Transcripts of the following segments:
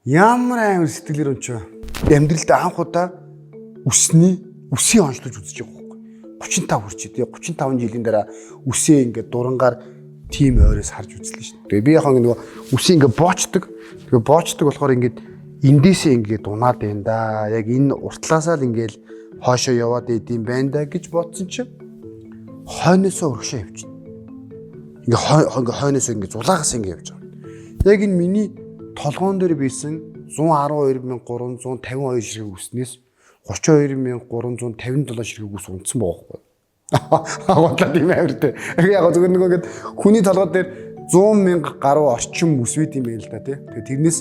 Ямар амар сэтгэлээр өнч амьдралд анх удаа үсийн онцлож үзэж байгаа байхгүй. 35 хүрч тий 35 жилийн дараа үсээ ингээд дурангаар тим ойроос харж үзлээ шүү. Тэгээ би яхаа нөгөө үсээ ингээд боочдөг. Тэгээ боочдөг болохоор ингээд эндээсээ ингээд унаад байна да. Яг энэ уртлаасаа л ингээд хоошоо яваад идэм байна да гэж бодсон чинь хойноосоо урагшаа явчихна. Ингээ хойноосоо ингээ зулаагаас ингээ явж байгаа. Яг энэ миний толгоон дээр бийсэн 112,352 ширхэг үснээс 32,357 ширхэг үс унтсан байгаа байхгүй. Агуулаад юм амар тэ. Яг зөвхөн нэг хүний толгой дээр 100,000 гаруй орчим үс үйд юм байл л да тий. Тэгээ тэрнээс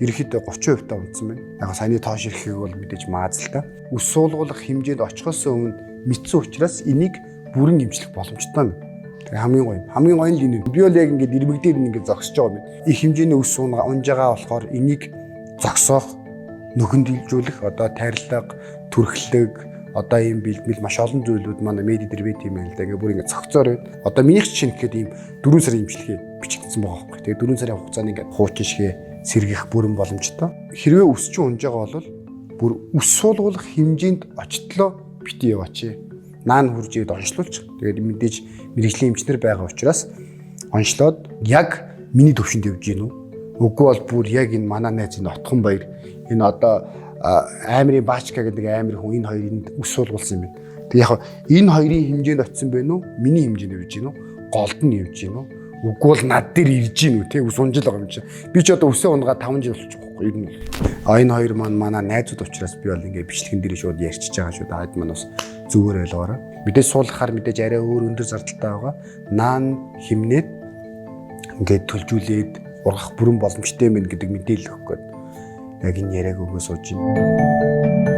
ерөөхдөө 30% та унтсан байна. Яг саяны тоо ширхэг бол мэдээж мааз л да. Үс суулгуулах хэмжээнд очихоос өмнө мэдсэн учраас энийг бүрэн эмчлэх боломжтой юм. Хамгийн гоё нь л энэ. Би бол яг ингээд ирмэгдээр ингээд зогсож байгаа юм. Их хэмжээний үс унж байгаа болохоор энийг зогсоох, нөхөн дилжүүлэх, одоо тарилга, түрхлэг, одоо ийм бэлтгэл маш олон зүйлүүд манай медиа дээр байт юм байна л да. Ингээд бүр ингээд цогцоор байна. Одоо минийх чинь гэхэд ийм 4 сарын имчилгээ бичигдсэн байгаа байхгүй. Тэгээ 4 сарын хугацаанд ингээд хуучин шигээ сэргийх бүрэн боломжтой. Хэрвээ үс чинь унж байгаа бол бүр үс суулгуулах хэмжээнд очтлоо бити яваач. Наан хурж ийд онцлуулж. Тэгээд мэдээж мэрэгжлийн эмчнэр байгаа учраас онцлоод яг миний төвшөнд явж гин үү? Үгүй бол бүр яг энэ манай найз энэ Отхон баяр энэ одоо Аймрын Баачка гэдэг аймар хүн энэ хоёрын үс суулгуулсан юм байна. Тэг яг энэ хоёрын хэмжээнд очисон байна уу? Миний хэмжээнд явж гин үү? Голд нь явж гин үү? Үгүй бол над дээр ирж гин үү? Тэг үс унжил байгаа юм чи. Би ч одоо үсээ унгаа 5 жил болчих واخгүй ер нь. Энэ хоёр манай найзууд учраас би бол ингээ бичлэгэн дээр шууд ярьчихж байгаа шүү. Даад маань бас зүгээр байлгаараа. Мэдээж суулгахаар мэдээж арай өөр өндөр зардалтай байгаа. Наан химнээд ингээд төлжүүлээд ургах бүрэн боломжтой юм гэдэг мэдээлэл өгөх гээд яг энэ яриаг өгөө сууж байна.